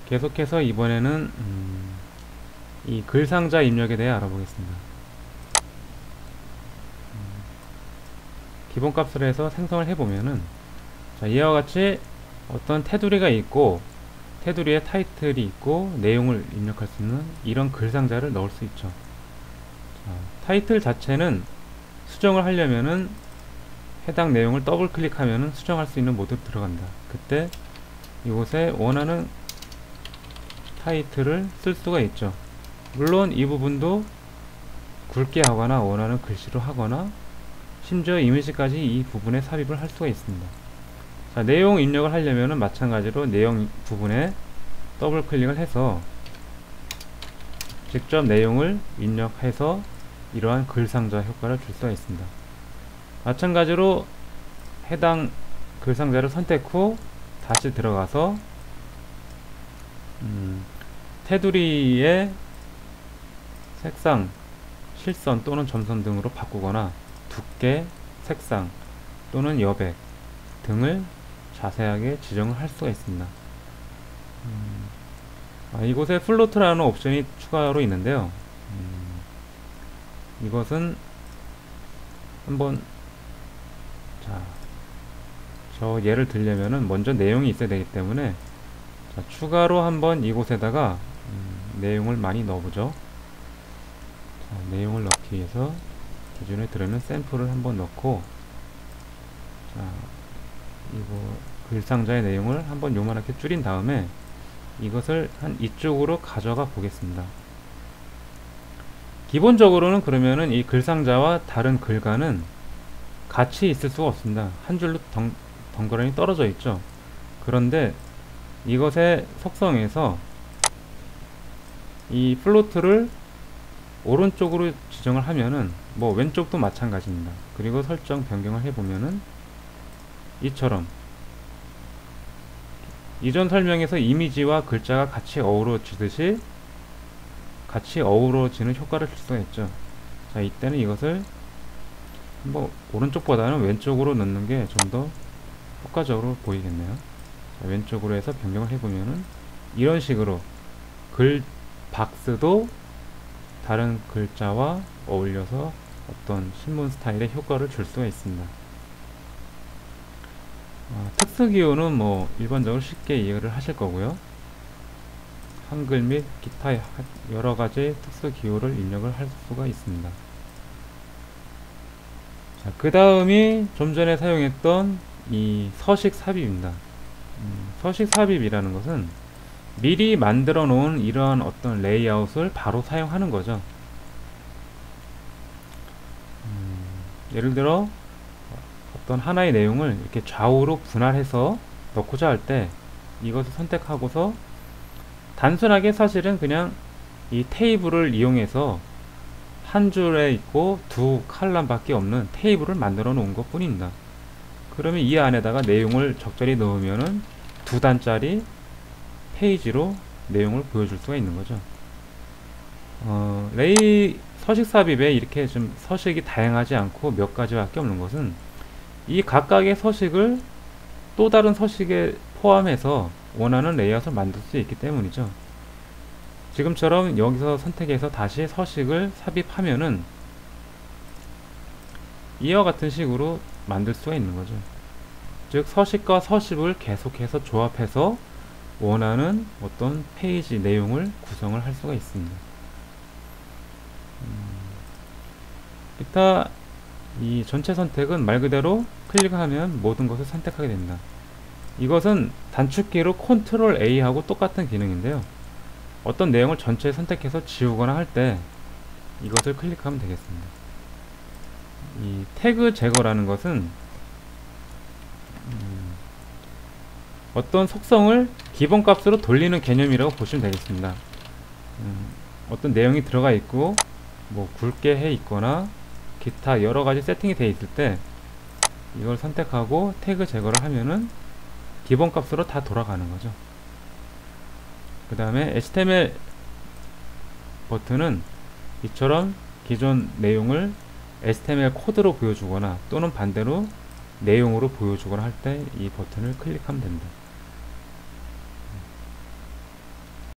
계속해서 이번에는 이 글상자 입력에 대해 알아보겠습니다. 기본값을 해서 생성을 해보면은, 자, 이와 같이 어떤 테두리가 있고 테두리에 타이틀이 있고 내용을 입력할 수 있는 이런 글상자를 넣을 수 있죠. 자, 타이틀 자체는 수정을 하려면은 해당 내용을 더블 클릭하면은 수정할 수 있는 모드로 들어간다. 그때 이곳에 원하는 타이틀을 쓸 수가 있죠. 물론 이 부분도 굵게 하거나 원하는 글씨로 하거나 심지어 이미지까지 이 부분에 삽입을 할 수가 있습니다. 자, 내용 입력을 하려면은 마찬가지로 내용 부분에 더블 클릭을 해서 직접 내용을 입력해서 이러한 글상자 효과를 줄 수가 있습니다. 마찬가지로 해당 글상자를 선택 후 다시 들어가서 테두리의 색상, 실선 또는 점선 등으로 바꾸거나 두께, 색상 또는 여백 등을 자세하게 지정을 할 수가 있습니다. 이곳에 플로트라는 옵션이 추가로 있는데요. 이것은 한번, 자, 저 예를 들려면은 먼저 내용이 있어야 되기 때문에, 자, 추가로 한번 이곳에다가 내용을 많이 넣어보죠. 자, 내용을 넣기 위해서 기존에 들어있는 샘플을 한번 넣고, 자, 이거 글상자의 내용을 한번 요만하게 줄인 다음에 이것을 한 이쪽으로 가져가 보겠습니다. 기본적으로는 그러면은 이 글상자와 다른 글과는 같이 있을 수가 없습니다. 한 줄로 덩그러니 떨어져 있죠. 그런데 이것의 속성에서 이 플로트를 오른쪽으로 지정을 하면은 뭐 왼쪽도 마찬가지입니다. 그리고 설정 변경을 해보면은 이처럼 이전 설명에서 이미지와 글자가 같이 어우러지듯이 같이 어우러지는 효과를 줄 수가 있죠. 자, 이때는 이것을 뭐 오른쪽보다는 왼쪽으로 넣는 게 좀 더 효과적으로 보이겠네요. 자, 왼쪽으로 해서 변경을 해보면은 이런 식으로 글 박스도 다른 글자와 어울려서 어떤 신문 스타일의 효과를 줄 수가 있습니다. 특수 기호는 뭐 일반적으로 쉽게 이해를 하실 거고요. 한글 및 기타 여러가지 특수 기호를 입력을 할 수가 있습니다. 자, 그 다음이 좀 전에 사용했던 이 서식 삽입입니다. 서식 삽입이라는 것은 미리 만들어 놓은 이러한 어떤 레이아웃을 바로 사용하는 거죠. 예를 들어 어떤 하나의 내용을 이렇게 좌우로 분할해서 넣고자 할 때 이것을 선택하고서 단순하게 사실은 그냥 이 테이블을 이용해서 한 줄에 있고 두 칼럼 밖에 없는 테이블을 만들어 놓은 것 뿐입니다. 그러면 이 안에다가 내용을 적절히 넣으면은 두 단짜리 페이지로 내용을 보여줄 수가 있는 거죠. 서식 삽입에 이렇게 좀 서식이 다양하지 않고 몇 가지밖에 없는 것은 이 각각의 서식을 또 다른 서식에 포함해서 원하는 레이아웃을 만들 수 있기 때문이죠. 지금처럼 여기서 선택해서 다시 서식을 삽입하면은 이와 같은 식으로 만들 수가 있는 거죠. 즉 서식과 서식을 계속해서 조합해서 원하는 어떤 페이지 내용을 구성을 할 수가 있습니다. 기타 이 전체 선택은 말 그대로 클릭하면 모든 것을 선택하게 됩니다. 이것은 단축키로 Ctrl A 하고 똑같은 기능인데요. 어떤 내용을 전체 선택해서 지우거나 할 때 이것을 클릭하면 되겠습니다. 이 태그 제거라는 것은 어떤 속성을 기본값으로 돌리는 개념이라고 보시면 되겠습니다. 어떤 내용이 들어가 있고 뭐 굵게 해 있거나 기타 여러가지 세팅이 되어 있을 때 이걸 선택하고 태그 제거를 하면은 기본값으로 다 돌아가는 거죠. 그 다음에 HTML 버튼은 이처럼 기존 내용을 HTML 코드로 보여주거나 또는 반대로 내용으로 보여주거나 할 때 이 버튼을 클릭하면 됩니다.